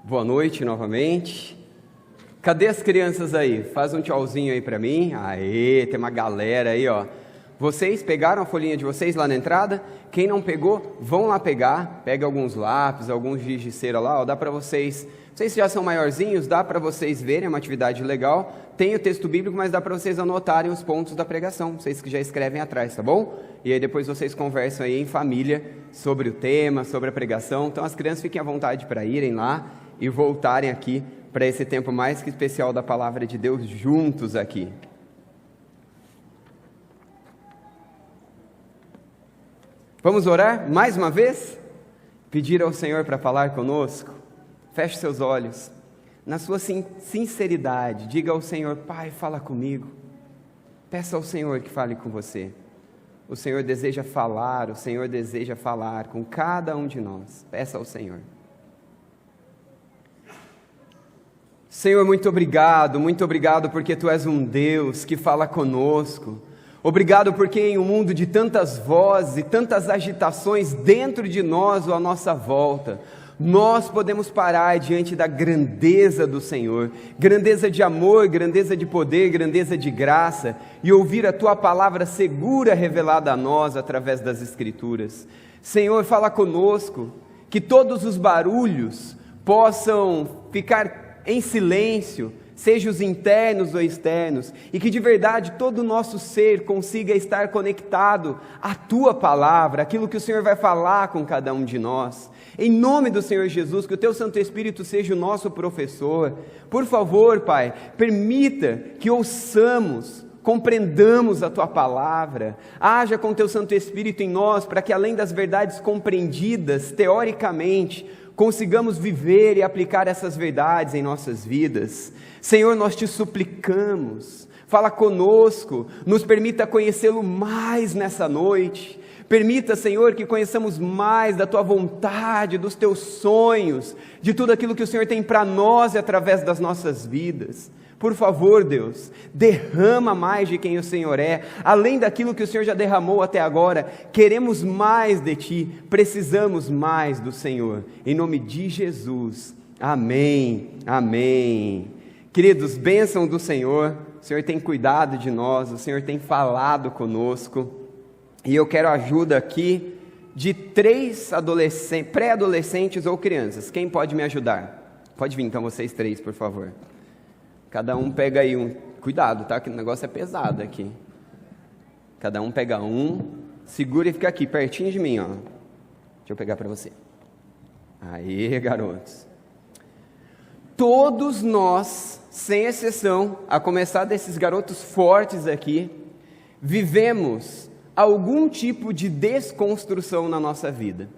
Boa noite novamente. Cadê as crianças aí? Faz um tchauzinho aí pra mim. Aê, tem uma galera aí, ó. Vocês pegaram a folhinha de vocês lá na entrada? Quem não pegou, vão lá pegar. Pega alguns lápis, alguns giz de cera lá, ó. Dá pra vocês... Vocês já são maiorzinhos, dá pra vocês verem, é uma atividade legal. Tem o texto bíblico, mas dá pra vocês anotarem os pontos da pregação. Vocês que já escrevem atrás, tá bom? E aí depois vocês conversam aí em família sobre o tema, sobre a pregação. Então as crianças fiquem à vontade para irem lá e voltarem aqui para esse tempo mais que especial da Palavra de Deus juntos aqui. Vamos orar mais uma vez? Pedir ao Senhor para falar conosco? Feche seus olhos. Na sua sinceridade, diga ao Senhor: Pai, fala comigo. Peça ao Senhor que fale com você. O Senhor deseja falar, o Senhor deseja falar com cada um de nós. Peça ao Senhor. Senhor, muito obrigado porque Tu és um Deus que fala conosco. Obrigado porque em um mundo de tantas vozes e tantas agitações dentro de nós ou à nossa volta, nós podemos parar diante da grandeza do Senhor, grandeza de amor, grandeza de poder, grandeza de graça, e ouvir a Tua palavra segura revelada a nós através das Escrituras. Senhor, fala conosco, que todos os barulhos possam ficar em silêncio, seja os internos ou externos, e que de verdade todo o nosso ser consiga estar conectado à Tua palavra, aquilo que o Senhor vai falar com cada um de nós. Em nome do Senhor Jesus, que o Teu Santo Espírito seja o nosso professor. Por favor, Pai, permita que ouçamos, compreendamos a Tua palavra. Haja com Teu Santo Espírito em nós, para que além das verdades compreendidas teoricamente, consigamos viver e aplicar essas verdades em nossas vidas. Senhor, nós Te suplicamos, fala conosco, nos permita conhecê-lo mais nessa noite. Permita, Senhor, que conheçamos mais da Tua vontade, dos Teus sonhos, de tudo aquilo que o Senhor tem para nós e através das nossas vidas. Por favor, Deus, derrama mais de quem o Senhor é, além daquilo que o Senhor já derramou até agora. Queremos mais de Ti, precisamos mais do Senhor. Em nome de Jesus, amém, amém. Queridos, bênção do Senhor, o Senhor tem cuidado de nós, o Senhor tem falado conosco, e eu quero ajuda aqui de 3 pré-adolescentes ou crianças. Quem pode me ajudar? Pode vir então vocês 3, por favor. Cada um pega aí um, cuidado, tá, que o negócio é pesado aqui. Cada um pega um, segura e fica aqui, pertinho de mim, ó. Deixa eu pegar para você. Aí, garotos. Todos nós, sem exceção, a começar desses garotos fortes aqui, vivemos algum tipo de desconstrução na nossa vida.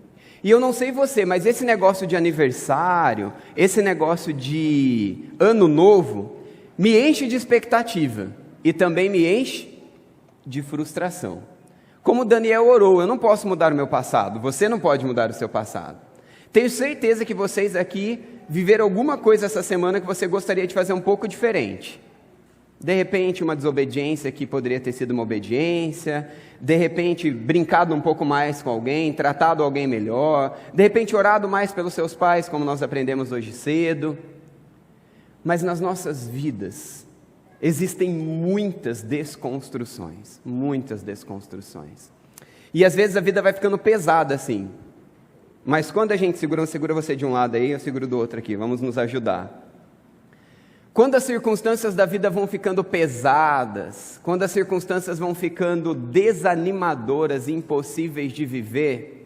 E eu não sei você, mas esse negócio de aniversário, esse negócio de ano novo, me enche de expectativa e também me enche de frustração. Como Daniel orou, eu não posso mudar o meu passado, você não pode mudar o seu passado. Tenho certeza que vocês aqui viveram alguma coisa essa semana que você gostaria de fazer um pouco diferente. De repente uma desobediência que poderia ter sido uma obediência, de repente brincado um pouco mais com alguém, tratado alguém melhor, de repente orado mais pelos seus pais, como nós aprendemos hoje cedo. Mas nas nossas vidas existem muitas desconstruções, e às vezes a vida vai ficando pesada assim, mas quando a gente segura você de um lado aí, eu seguro do outro aqui, vamos nos ajudar. Quando as circunstâncias da vida vão ficando pesadas, quando as circunstâncias vão ficando desanimadoras e impossíveis de viver,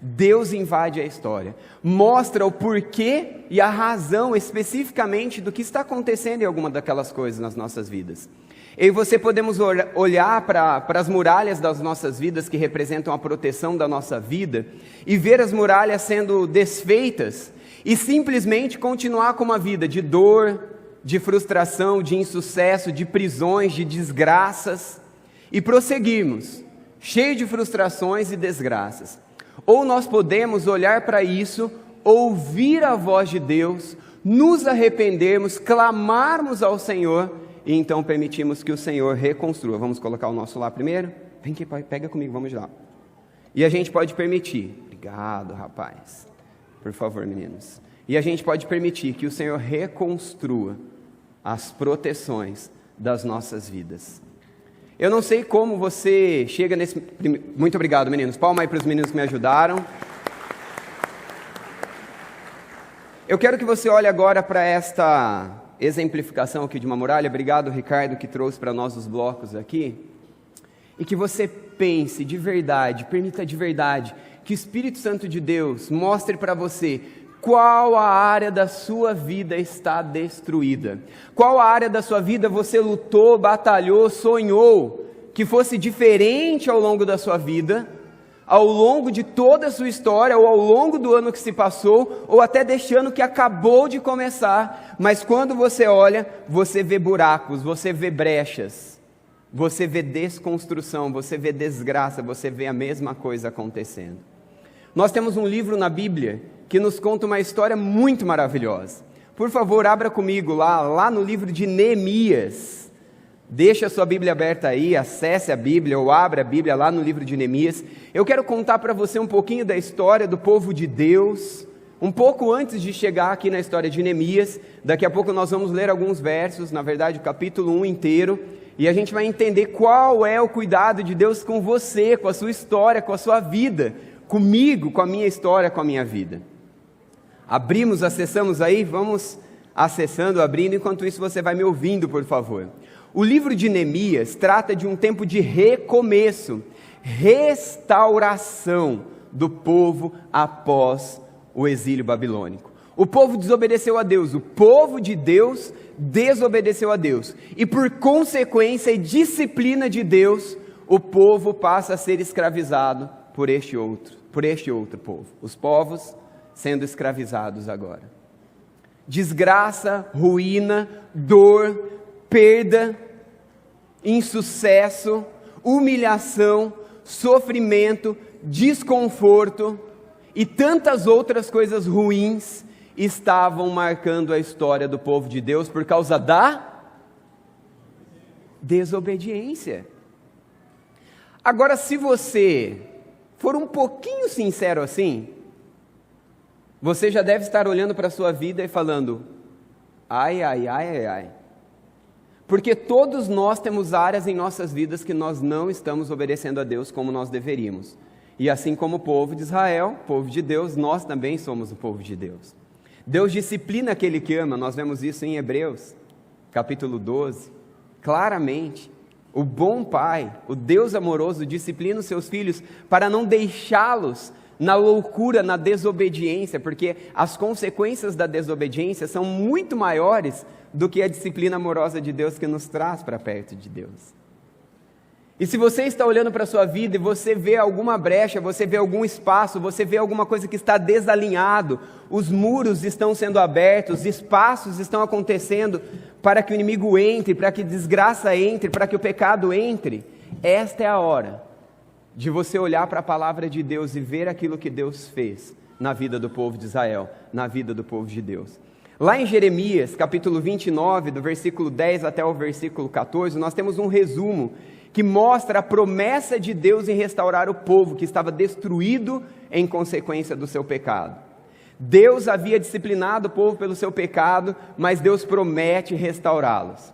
Deus invade a história, mostra o porquê e a razão especificamente do que está acontecendo em alguma daquelas coisas nas nossas vidas. Eu e você podemos olhar para as muralhas das nossas vidas que representam a proteção da nossa vida e ver as muralhas sendo desfeitas e simplesmente continuar com uma vida de dor, de frustração, de insucesso, de prisões, de desgraças, e prosseguirmos, cheio de frustrações e desgraças. Ou nós podemos olhar para isso, ouvir a voz de Deus, nos arrependermos, clamarmos ao Senhor, e então permitimos que o Senhor reconstrua. Vamos colocar o nosso lá primeiro? Vem aqui, pai, pega comigo, vamos lá. E a gente pode permitir. Obrigado, rapaz. Por favor, meninos. E a gente pode permitir que o Senhor reconstrua as proteções das nossas vidas. Eu não sei como você chega nesse... Muito obrigado, meninos. Palma aí para os meninos que me ajudaram. Eu quero que você olhe agora para esta exemplificação aqui de uma muralha. Obrigado, Ricardo, que trouxe para nós os blocos aqui. E que você pense de verdade, permita de verdade, que o Espírito Santo de Deus mostre para você qual a área da sua vida está destruída. Qual a área da sua vida você lutou, batalhou, sonhou, que fosse diferente ao longo da sua vida, ao longo de toda a sua história, ou ao longo do ano que se passou, ou até deste ano que acabou de começar, mas quando você olha, você vê buracos, você vê brechas, você vê desconstrução, você vê desgraça, você vê a mesma coisa acontecendo. Nós temos um livro na Bíblia que nos conta uma história muito maravilhosa. Por favor, abra comigo lá no livro de Neemias. Deixa a sua Bíblia aberta aí, acesse a Bíblia ou abra a Bíblia lá no livro de Neemias. Eu quero contar para você um pouquinho da história do povo de Deus, um pouco antes de chegar aqui na história de Neemias. Daqui a pouco nós vamos ler alguns versos, na verdade o capítulo 1 inteiro, e a gente vai entender qual é o cuidado de Deus com você, com a sua história, com a sua vida, comigo, com a minha história, com a minha vida. Abrimos, acessamos aí, vamos acessando, abrindo, enquanto isso você vai me ouvindo, por favor. O livro de Neemias trata de um tempo de recomeço, restauração do povo após o exílio babilônico. O povo desobedeceu a Deus, o povo de Deus desobedeceu a Deus, e por consequência e disciplina de Deus, o povo passa a ser escravizado por este outro povo, os povos sendo escravizados agora. Desgraça, ruína, dor, perda, insucesso, humilhação, sofrimento, desconforto e tantas outras coisas ruins estavam marcando a história do povo de Deus por causa da desobediência. Agora, se você for um pouquinho sincero assim, você já deve estar olhando para a sua vida e falando, ai, ai, ai, ai, ai. Porque todos nós temos áreas em nossas vidas que nós não estamos obedecendo a Deus como nós deveríamos. E assim como o povo de Israel, povo de Deus, nós também somos o povo de Deus. Deus disciplina aquele que ama, nós vemos isso em Hebreus, capítulo 12, claramente. O bom pai, o Deus amoroso, disciplina os seus filhos para não deixá-los na loucura, na desobediência, porque as consequências da desobediência são muito maiores do que a disciplina amorosa de Deus que nos traz para perto de Deus. E se você está olhando para a sua vida e você vê alguma brecha, você vê algum espaço, você vê alguma coisa que está desalinhado, os muros estão sendo abertos, espaços estão acontecendo para que o inimigo entre, para que a desgraça entre, para que o pecado entre, esta é a hora de você olhar para a palavra de Deus e ver aquilo que Deus fez na vida do povo de Israel, na vida do povo de Deus. Lá em Jeremias, capítulo 29, do versículo 10 até o versículo 14, nós temos um resumo que mostra a promessa de Deus em restaurar o povo que estava destruído em consequência do seu pecado. Deus havia disciplinado o povo pelo seu pecado, mas Deus promete restaurá-los.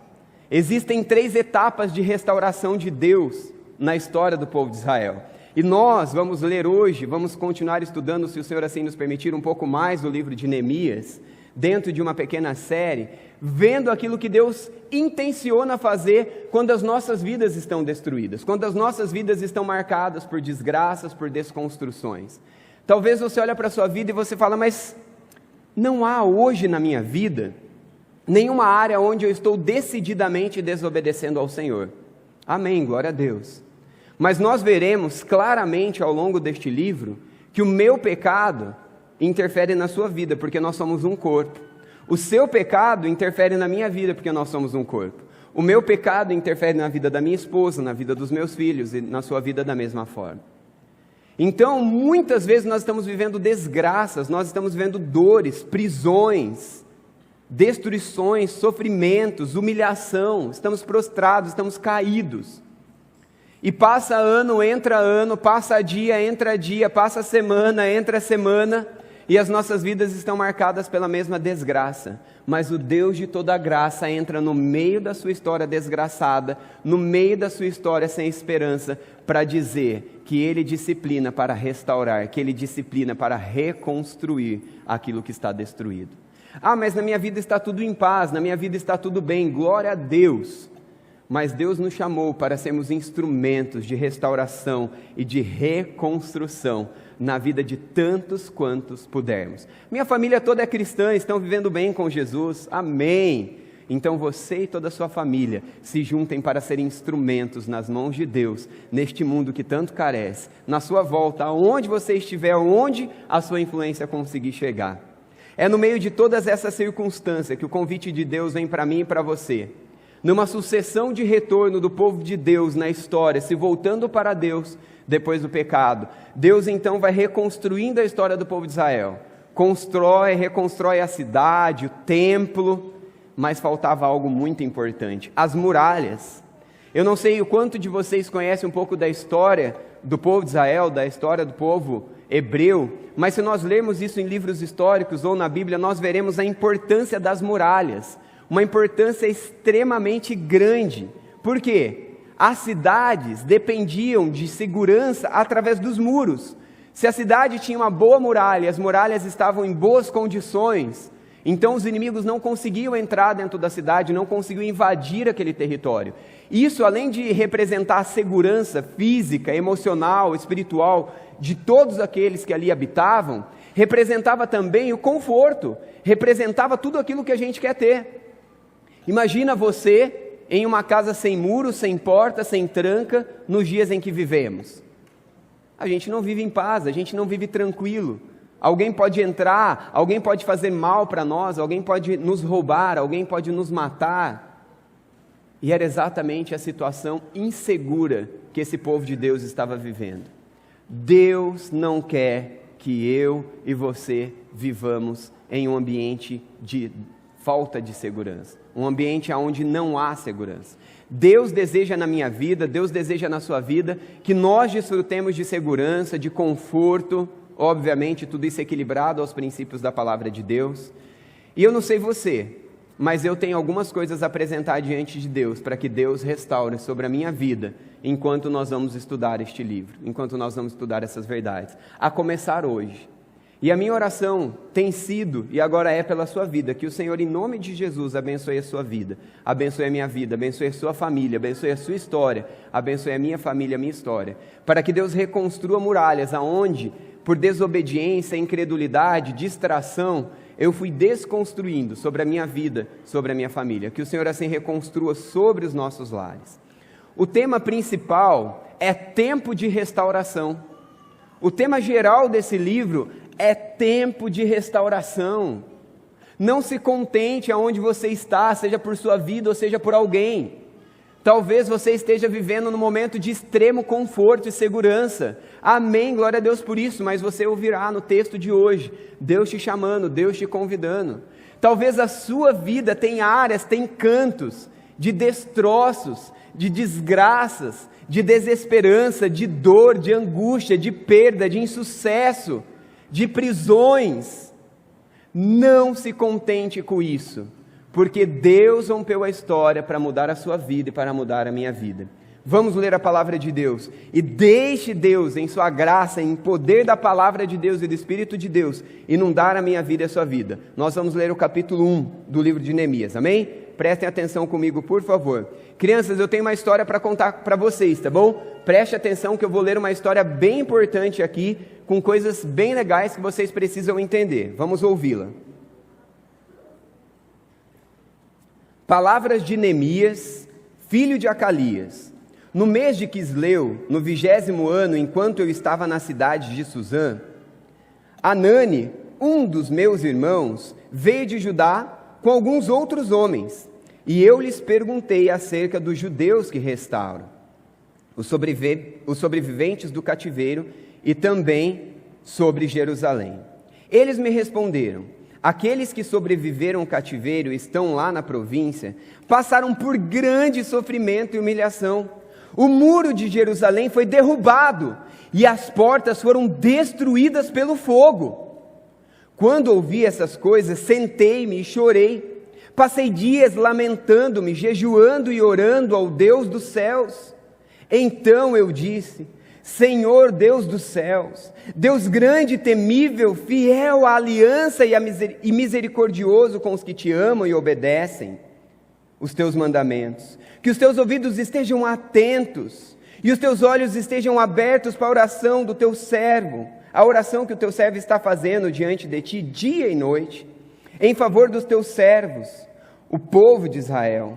Existem 3 etapas de restauração de Deus na história do povo de Israel. E nós vamos ler hoje, vamos continuar estudando, se o Senhor assim nos permitir, um pouco mais do livro de Neemias, dentro de uma pequena série, vendo aquilo que Deus intenciona fazer quando as nossas vidas estão destruídas, quando as nossas vidas estão marcadas por desgraças, por desconstruções. Talvez você olhe para a sua vida e você fala, mas não há hoje na minha vida nenhuma área onde eu estou decididamente desobedecendo ao Senhor. Amém, glória a Deus. Mas nós veremos claramente ao longo deste livro que o meu pecado interfere na sua vida, porque nós somos um corpo. O seu pecado interfere na minha vida, porque nós somos um corpo. O meu pecado interfere na vida da minha esposa, na vida dos meus filhos e na sua vida da mesma forma. Então, muitas vezes nós estamos vivendo desgraças, nós estamos vivendo dores, prisões, destruições, sofrimentos, humilhação, estamos prostrados, estamos caídos. E passa ano, passa dia, entra dia, passa semana, entra semana, e as nossas vidas estão marcadas pela mesma desgraça, mas o Deus de toda a graça entra no meio da sua história desgraçada, no meio da sua história sem esperança, para dizer que Ele disciplina para restaurar, que Ele disciplina para reconstruir aquilo que está destruído. Ah, mas na minha vida está tudo em paz, na minha vida está tudo bem, glória a Deus. Mas Deus nos chamou para sermos instrumentos de restauração e de reconstrução na vida de tantos quantos pudermos. Minha família toda é cristã, estão vivendo bem com Jesus, amém. Então você e toda a sua família se juntem para serem instrumentos nas mãos de Deus, neste mundo que tanto carece, na sua volta, aonde você estiver, onde a sua influência conseguir chegar. É no meio de todas essas circunstâncias que o convite de Deus vem para mim e para você. Numa sucessão de retorno do povo de Deus na história, se voltando para Deus depois do pecado, Deus então vai reconstruindo a história do povo de Israel. Reconstrói a cidade, o templo, mas faltava algo muito importante, as muralhas. Eu não sei o quanto de vocês conhecem um pouco da história do povo de Israel, da história do povo hebreu, mas se nós lermos isso em livros históricos ou na Bíblia, nós veremos a importância das muralhas. Uma importância extremamente grande. Por quê? As cidades dependiam de segurança através dos muros. Se a cidade tinha uma boa muralha, as muralhas estavam em boas condições, então os inimigos não conseguiam entrar dentro da cidade, não conseguiam invadir aquele território. Isso, além de representar a segurança física, emocional, espiritual de todos aqueles que ali habitavam, representava também o conforto, representava tudo aquilo que a gente quer ter. Imagina você em uma casa sem muro, sem porta, sem tranca, nos dias em que vivemos. A gente não vive em paz, a gente não vive tranquilo. Alguém pode entrar, alguém pode fazer mal para nós, alguém pode nos roubar, alguém pode nos matar. E era exatamente a situação insegura que esse povo de Deus estava vivendo. Deus não quer que eu e você vivamos em um ambiente de falta de segurança, um ambiente onde não há segurança. Deus deseja na minha vida, Deus deseja na sua vida, que nós desfrutemos de segurança, de conforto, obviamente tudo isso equilibrado aos princípios da palavra de Deus. E eu não sei você, mas eu tenho algumas coisas a apresentar diante de Deus, para que Deus restaure sobre a minha vida, enquanto nós vamos estudar este livro, enquanto nós vamos estudar essas verdades, a começar hoje. E a minha oração tem sido, e agora é pela sua vida, que o Senhor, em nome de Jesus, abençoe a sua vida, abençoe a minha vida, abençoe a sua família, abençoe a sua história, abençoe a minha família, a minha história, para que Deus reconstrua muralhas aonde, por desobediência, incredulidade, distração, eu fui desconstruindo sobre a minha vida, sobre a minha família, que o Senhor assim reconstrua sobre os nossos lares. O tema principal é tempo de restauração. O tema geral desse livro é tempo de restauração. Não se contente aonde você está, seja por sua vida ou seja por alguém. Talvez você esteja vivendo num momento de extremo conforto e segurança. Amém, glória a Deus por isso, mas você ouvirá no texto de hoje, Deus te chamando, Deus te convidando. Talvez a sua vida tenha áreas, tem cantos de destroços, de desgraças, de desesperança, de dor, de angústia, de perda, de insucesso, de prisões. Não se contente com isso, porque Deus rompeu a história para mudar a sua vida e para mudar a minha vida. Vamos ler a palavra de Deus, e deixe Deus em sua graça, em poder da palavra de Deus e do Espírito de Deus, inundar a minha vida e a sua vida. Nós vamos ler o capítulo 1 do livro de Neemias, amém? Prestem atenção comigo, por favor. Crianças, eu tenho uma história para contar para vocês, tá bom? Preste atenção que eu vou ler uma história bem importante aqui, com coisas bem legais que vocês precisam entender. Vamos ouvi-la. Palavras de Neemias, filho de Acalias. No mês de Quisleu, no 20º ano, enquanto eu estava na cidade de Suzã, Anani, um dos meus irmãos, veio de Judá com alguns outros homens, e eu lhes perguntei acerca dos judeus que restaram, os sobreviventes do cativeiro, e também sobre Jerusalém. Eles me responderam: aqueles que sobreviveram ao cativeiro e estão lá na província, passaram por grande sofrimento e humilhação. O muro de Jerusalém foi derrubado, e as portas foram destruídas pelo fogo. Quando ouvi essas coisas, sentei-me e chorei. Passei dias lamentando-me, jejuando e orando ao Deus dos céus. Então eu disse: Senhor Deus dos céus, Deus grande e temível, fiel à aliança e misericordioso com os que te amam e obedecem os teus mandamentos, que os teus ouvidos estejam atentos e os teus olhos estejam abertos para a oração do teu servo, a oração que o teu servo está fazendo diante de ti dia e noite, em favor dos teus servos, o povo de Israel.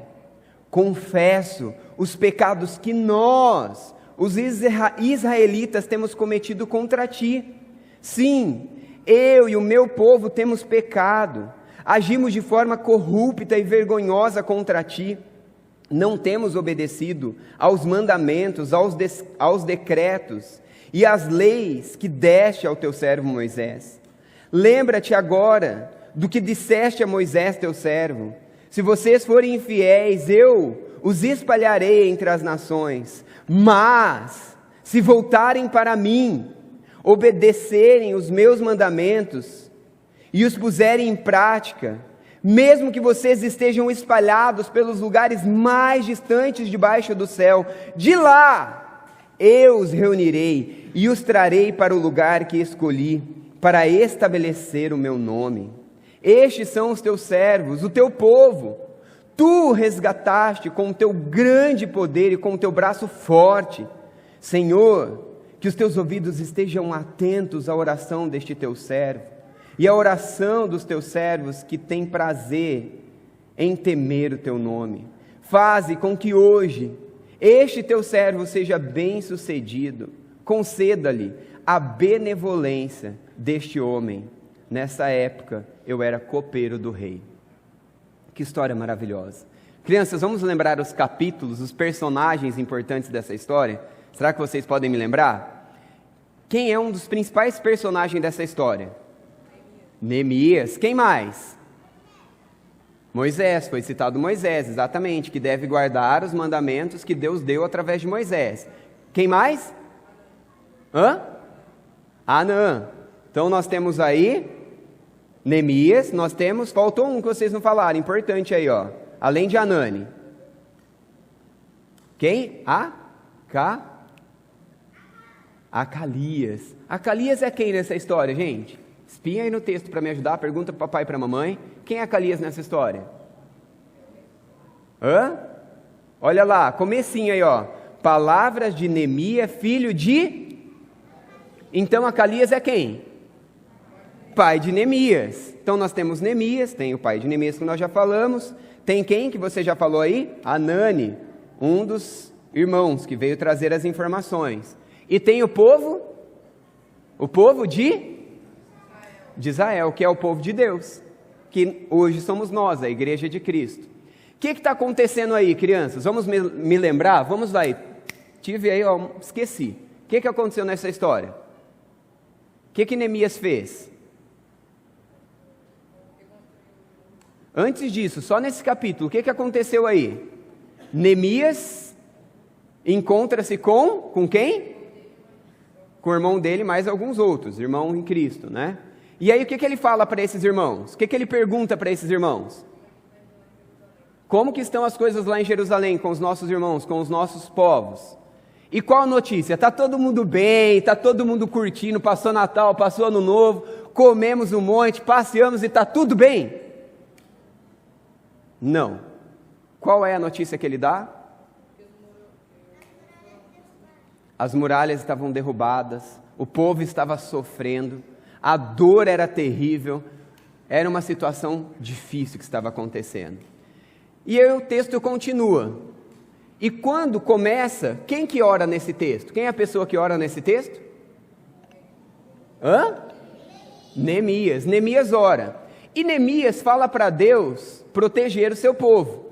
Confesso os pecados que nós, os israelitas, temos cometido contra ti. Sim, eu e o meu povo temos pecado, agimos de forma corrupta e vergonhosa contra ti. Não temos obedecido aos mandamentos, aos decretos e às leis que deste ao teu servo Moisés. Lembra-te agora do que disseste a Moisés teu servo: se vocês forem infiéis, eu os espalharei entre as nações, mas se voltarem para mim, obedecerem os meus mandamentos e os puserem em prática, mesmo que vocês estejam espalhados pelos lugares mais distantes debaixo do céu, de lá eu os reunirei e os trarei para o lugar que escolhi, para estabelecer o meu nome. Estes são os teus servos, o teu povo. Tu resgataste com o teu grande poder e com o teu braço forte. Senhor, que os teus ouvidos estejam atentos à oração deste teu servo e à oração dos teus servos que têm prazer em temer o teu nome. Faze com que hoje este teu servo seja bem-sucedido. Conceda-lhe a benevolência deste homem. Nessa época eu era copeiro do rei. Que história maravilhosa. Crianças, vamos lembrar os capítulos, os personagens importantes dessa história? Será que vocês podem me lembrar? Quem é um dos principais personagens dessa história? Neemias. Quem mais? Moisés, foi citado Moisés, exatamente, que deve guardar os mandamentos que Deus deu através de Moisés. Quem mais? Anã. Então nós temos aí Neemias, nós temos, faltou um que vocês não falaram, importante aí, ó, além de Anani. Quem? Acalias. Acalias é quem nessa história, gente? Espinha aí no texto para me ajudar, pergunta para o papai e para a mamãe. Quem é Acalias nessa história? Olha lá, comecinho aí, ó. Palavras de Neemias, filho de... Então Acalias é quem? Pai de Neemias. Então nós temos Neemias, tem o pai de Neemias que nós já falamos, tem quem que você já falou aí? Anani, um dos irmãos que veio trazer as informações. E tem o povo de Israel, que é o povo de Deus, que hoje somos nós, a igreja de Cristo. O que está acontecendo aí, crianças? Vamos me lembrar? Vamos lá aí. Tive aí, ó, esqueci. O que aconteceu nessa história? O que Neemias fez? Antes disso, só nesse capítulo, o que aconteceu aí? Neemias encontra-se com quem? Com o irmão dele, mais alguns outros, irmão em Cristo, né? E aí o que ele fala para esses irmãos? O que ele pergunta para esses irmãos? Como que estão as coisas lá em Jerusalém com os nossos irmãos, com os nossos povos? E qual a notícia? Está todo mundo bem, está todo mundo curtindo, passou Natal, passou Ano Novo, comemos um monte, passeamos e está tudo bem? Não. Qual é a notícia que ele dá? As muralhas estavam derrubadas, o povo estava sofrendo, a dor era terrível, era uma situação difícil que estava acontecendo. E aí o texto continua. E quando começa, quem que ora nesse texto? Quem é a pessoa que ora nesse texto? Neemias. Neemias ora. E Neemias fala para Deus proteger o seu povo.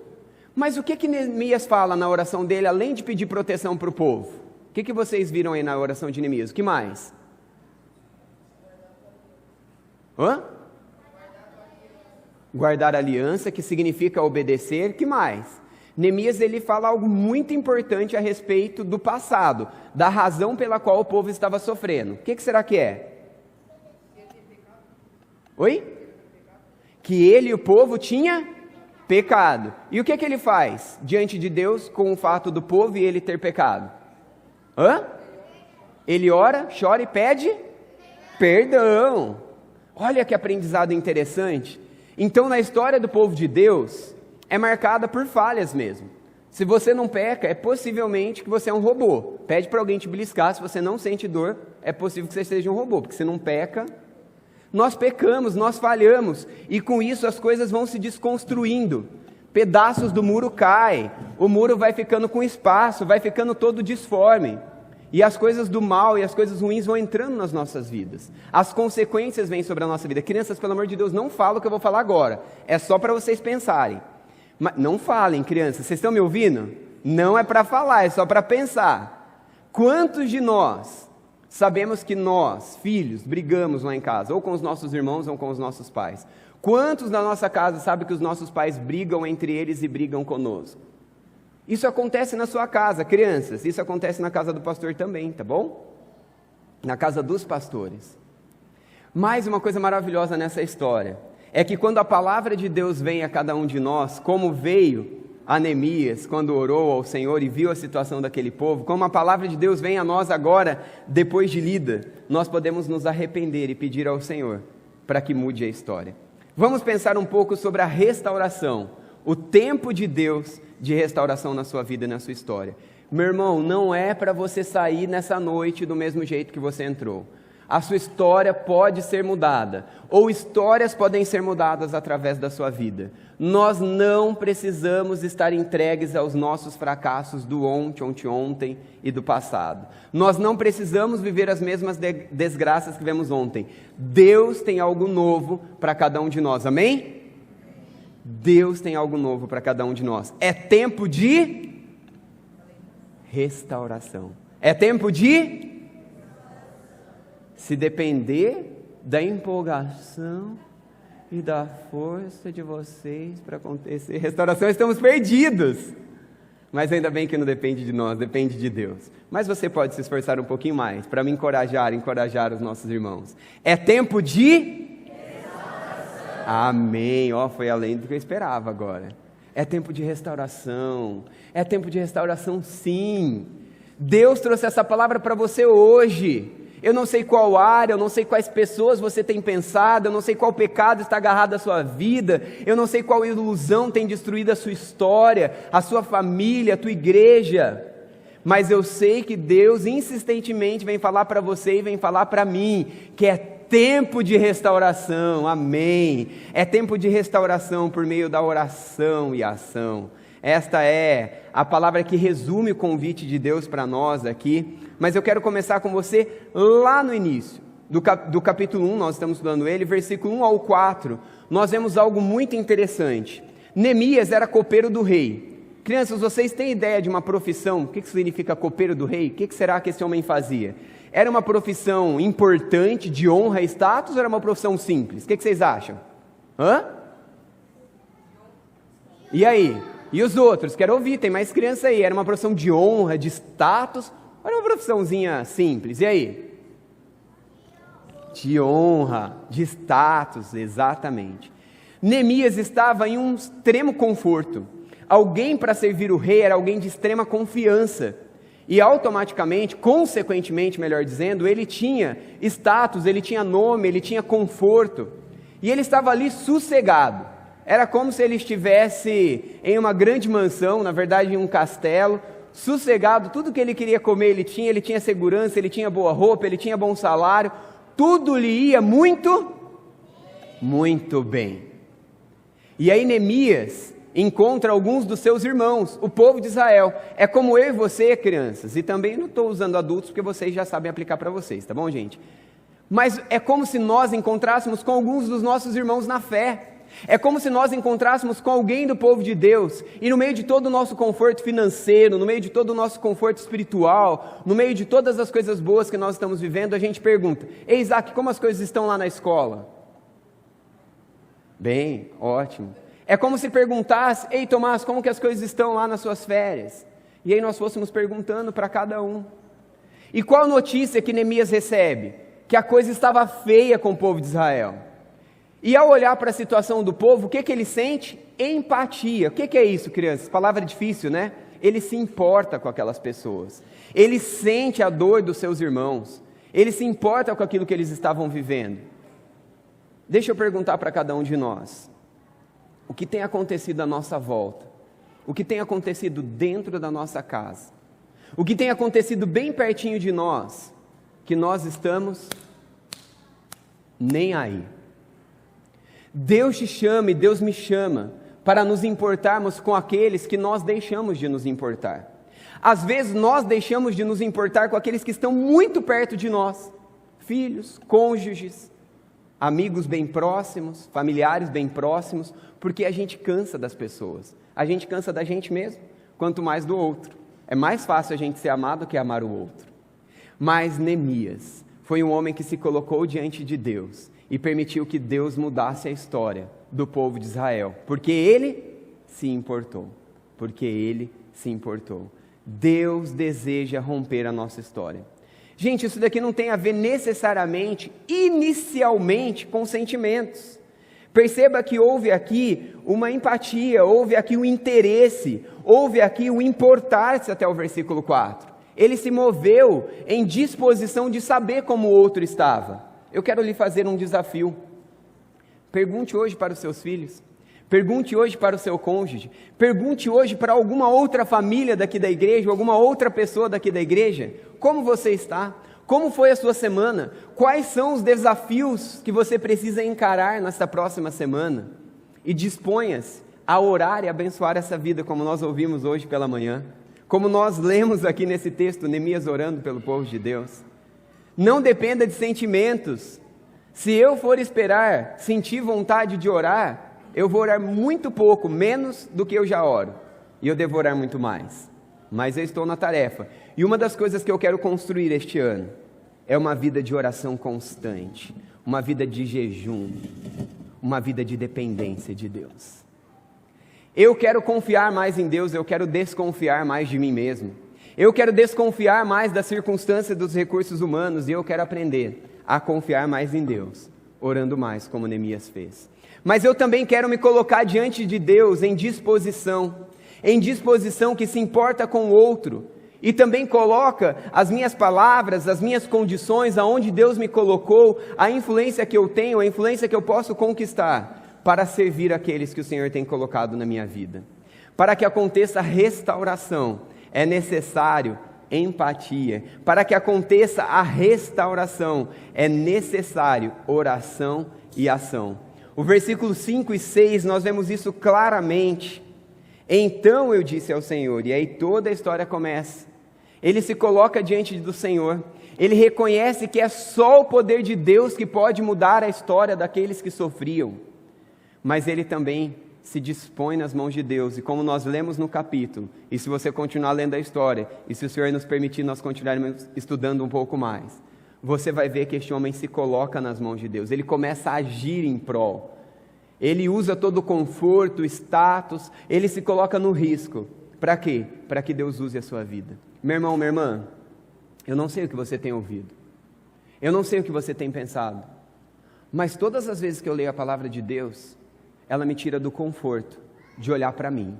Mas o que Neemias fala na oração dele, além de pedir proteção para o povo? O que vocês viram aí na oração de Neemias? O que mais? Guardar a aliança, que significa obedecer. O que mais? Neemias ele fala algo muito importante a respeito do passado, da razão pela qual o povo estava sofrendo. O que será que é? Oi? Que ele e o povo tinham pecado. E o que ele faz diante de Deus com o fato do povo e ele ter pecado? Ele ora, chora e pede perdão. Olha que aprendizado interessante. Então, na história do povo de Deus, é marcada por falhas mesmo. Se você não peca, é possivelmente que você é um robô. Pede para alguém te beliscar, se você não sente dor, é possível que você seja um robô, porque você não peca. Nós pecamos, nós falhamos, e com isso as coisas vão se desconstruindo. Pedaços do muro caem, o muro vai ficando com espaço, vai ficando todo disforme. E as coisas do mal e as coisas ruins vão entrando nas nossas vidas. As consequências vêm sobre a nossa vida. Crianças, pelo amor de Deus, não falam o que eu vou falar agora. É só para vocês pensarem. Mas não falem, crianças. Vocês estão me ouvindo? Não é para falar, é só para pensar. Quantos de nós sabemos que nós, filhos, brigamos lá em casa, ou com os nossos irmãos ou com os nossos pais? Quantos na nossa casa sabem que os nossos pais brigam entre eles e brigam conosco? Isso acontece na sua casa, crianças. Isso acontece na casa do pastor também, tá bom? Na casa dos pastores. Mais uma coisa maravilhosa nessa história é que quando a palavra de Deus vem a cada um de nós, como veio a Neemias quando orou ao Senhor e viu a situação daquele povo, como a palavra de Deus vem a nós agora, depois de lida, nós podemos nos arrepender e pedir ao Senhor para que mude a história. Vamos pensar um pouco sobre a restauração, o tempo de Deus de restauração na sua vida e na sua história. Meu irmão, não é para você sair nessa noite do mesmo jeito que você entrou. A sua história pode ser mudada, ou histórias podem ser mudadas através da sua vida. Nós não precisamos estar entregues aos nossos fracassos do ontem e do passado. Nós não precisamos viver as mesmas desgraças que vemos ontem. Deus tem algo novo para cada um de nós, amém? Deus tem algo novo para cada um de nós. É tempo de restauração. É tempo de... Se depender da empolgação e da força de vocês para acontecer restauração, estamos perdidos. Mas ainda bem que não depende de nós, depende de Deus. Mas você pode se esforçar um pouquinho mais para me encorajar os nossos irmãos. É tempo de... restauração. Amém. Foi além do que eu esperava agora. É tempo de restauração. É tempo de restauração, sim. Deus trouxe essa palavra para você hoje. Eu não sei qual área, eu não sei quais pessoas você tem pensado, eu não sei qual pecado está agarrado à sua vida, eu não sei qual ilusão tem destruído a sua história, a sua família, a tua igreja, mas eu sei que Deus insistentemente vem falar para você e vem falar para mim, que é tempo de restauração, amém, é tempo de restauração por meio da oração e ação. Esta é a palavra que resume o convite de Deus para nós aqui, mas eu quero começar com você lá no início, do capítulo 1, nós estamos estudando ele, versículo 1 ao 4, nós vemos algo muito interessante. Neemias era copeiro do rei. Crianças, vocês têm ideia de uma profissão? O que significa copeiro do rei? O que será que esse homem fazia? Era uma profissão importante, de honra e status, ou era uma profissão simples? O que vocês acham? E aí? E os outros? Quero ouvir, tem mais criança aí. Era uma profissão de honra, de status, ou era uma profissãozinha simples? E aí? De honra, de status, exatamente. Neemias estava em um extremo conforto. Alguém para servir o rei era alguém de extrema confiança. E automaticamente, consequentemente, melhor dizendo, ele tinha status, ele tinha nome, ele tinha conforto. E ele estava ali sossegado. Era como se ele estivesse em uma grande mansão, na verdade em um castelo, sossegado, tudo que ele queria comer ele tinha segurança, ele tinha boa roupa, ele tinha bom salário, tudo lhe ia muito, muito bem. E aí Neemias encontra alguns dos seus irmãos, o povo de Israel. É como eu e você, crianças, e também não estou usando adultos porque vocês já sabem aplicar para vocês, tá bom, gente? Mas é como se nós encontrássemos com alguns dos nossos irmãos na fé. É como se nós encontrássemos com alguém do povo de Deus, e no meio de todo o nosso conforto financeiro, no meio de todo o nosso conforto espiritual, no meio de todas as coisas boas que nós estamos vivendo, a gente pergunta: ei, Isaac, como as coisas estão lá na escola? Bem, ótimo. É como se perguntasse: ei, Tomás, como que as coisas estão lá nas suas férias? E aí nós fôssemos perguntando para cada um. E qual notícia que Neemias recebe? Que a coisa estava feia com o povo de Israel. E ao olhar para a situação do povo, o que ele sente? Empatia. O que é isso, crianças? Palavra difícil, né? Ele se importa com aquelas pessoas. Ele sente a dor dos seus irmãos. Ele se importa com aquilo que eles estavam vivendo. Deixa eu perguntar para cada um de nós. O que tem acontecido à nossa volta? O que tem acontecido dentro da nossa casa? O que tem acontecido bem pertinho de nós? Que nós estamos nem aí. Deus te chama e Deus me chama para nos importarmos com aqueles que nós deixamos de nos importar. Às vezes nós deixamos de nos importar com aqueles que estão muito perto de nós. Filhos, cônjuges, amigos bem próximos, familiares bem próximos, porque a gente cansa das pessoas. A gente cansa da gente mesmo, quanto mais do outro. É mais fácil a gente ser amado que amar o outro. Mas Neemias foi um homem que se colocou diante de Deus e permitiu que Deus mudasse a história do povo de Israel, porque ele se importou, Deus deseja romper a nossa história. Gente, isso daqui não tem a ver necessariamente, inicialmente, com sentimentos. Perceba que houve aqui uma empatia, houve aqui um interesse, houve aqui um importar-se até o versículo 4. Ele se moveu em disposição de saber como o outro estava. Eu quero lhe fazer um desafio. Pergunte hoje para os seus filhos, pergunte hoje para o seu cônjuge, pergunte hoje para alguma outra família daqui da igreja, alguma outra pessoa daqui da igreja, como você está? Como foi a sua semana? Quais são os desafios que você precisa encarar nesta próxima semana? E disponha-se a orar e abençoar essa vida, como nós ouvimos hoje pela manhã, como nós lemos aqui nesse texto, Neemias orando pelo povo de Deus. Não dependa de sentimentos. Se eu for esperar sentir vontade de orar, eu vou orar muito pouco, menos do que eu já oro, e eu devo orar muito mais. Mas eu estou na tarefa. E uma das coisas que eu quero construir este ano é uma vida de oração constante, uma vida de jejum, uma vida de dependência de Deus. Eu quero confiar mais em Deus, eu quero desconfiar mais de mim mesmo. Eu quero desconfiar mais das circunstâncias, dos recursos humanos, e eu quero aprender a confiar mais em Deus, orando mais, como Neemias fez. Mas eu também quero me colocar diante de Deus em disposição que se importa com o outro, e também coloca as minhas palavras, as minhas condições, aonde Deus me colocou, a influência que eu tenho, a influência que eu posso conquistar, para servir aqueles que o Senhor tem colocado na minha vida. Para que aconteça restauração, é necessário empatia. Para que aconteça a restauração, é necessário oração e ação. O versículo 5 e 6, nós vemos isso claramente. Então eu disse ao Senhor, e aí toda a história começa. Ele se coloca diante do Senhor, ele reconhece que é só o poder de Deus que pode mudar a história daqueles que sofriam. Mas ele também se dispõe nas mãos de Deus, e como nós lemos no capítulo, e se você continuar lendo a história, e se o Senhor nos permitir nós continuarmos estudando um pouco mais, você vai ver que este homem se coloca nas mãos de Deus, ele começa a agir em prol, ele usa todo o conforto, status, ele se coloca no risco. Para quê? Para que Deus use a sua vida. Meu irmão, minha irmã, eu não sei o que você tem ouvido, eu não sei o que você tem pensado, mas todas as vezes que eu leio a palavra de Deus, ela me tira do conforto de olhar para mim,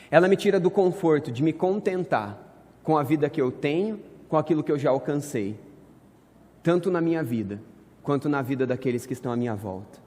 ela me tira do conforto de me contentar com a vida que eu tenho, com aquilo que eu já alcancei, tanto na minha vida, quanto na vida daqueles que estão à minha volta.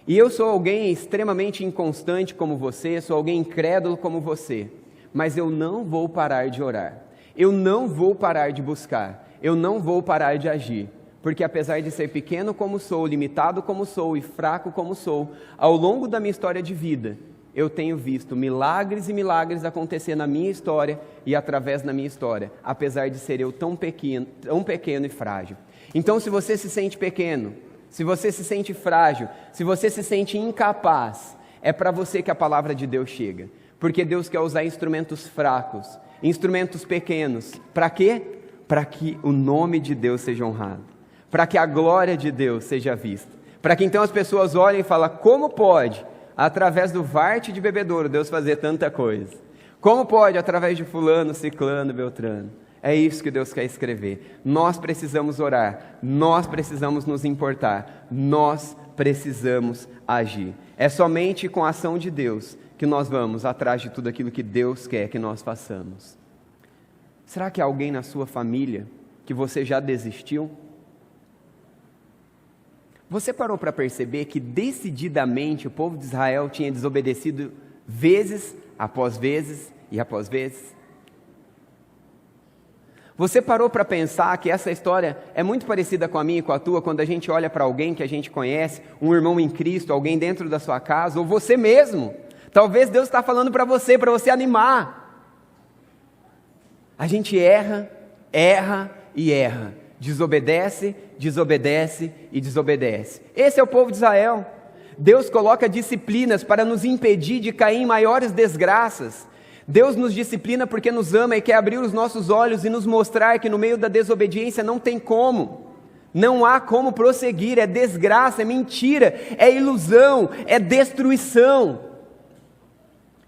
E eu sou alguém extremamente inconstante como você, sou alguém incrédulo como você, mas eu não vou parar de orar, eu não vou parar de buscar, eu não vou parar de agir, porque apesar de ser pequeno como sou, limitado como sou e fraco como sou, ao longo da minha história de vida, eu tenho visto milagres e milagres acontecer na minha história e através da minha história, apesar de ser eu tão pequeno e frágil. Então, se você se sente pequeno, se você se sente frágil, se você se sente incapaz, é para você que a palavra de Deus chega, porque Deus quer usar instrumentos fracos, instrumentos pequenos, para quê? Para que o nome de Deus seja honrado, para que a glória de Deus seja vista, para que então as pessoas olhem e falem, como pode, através do varte de bebedouro, Deus fazer tanta coisa? Como pode, através de fulano, ciclano, beltrano? É isso que Deus quer escrever. Nós precisamos orar, nós precisamos nos importar, nós precisamos agir. É somente com a ação de Deus que nós vamos atrás de tudo aquilo que Deus quer que nós façamos. Será que há alguém na sua família que você já desistiu? Você parou para perceber que decididamente o povo de Israel tinha desobedecido vezes após vezes e após vezes? Você parou para pensar que essa história é muito parecida com a minha e com a tua, quando a gente olha para alguém que a gente conhece, um irmão em Cristo, alguém dentro da sua casa, ou você mesmo? Talvez Deus está falando para você animar. A gente erra e erra, desobedece e desobedece. Esse é o povo de Israel. Deus coloca disciplinas para nos impedir de cair em maiores desgraças. Deus nos disciplina porque nos ama e quer abrir os nossos olhos e nos mostrar que no meio da desobediência não tem como. Não há como prosseguir, é desgraça, é mentira, é ilusão, é destruição.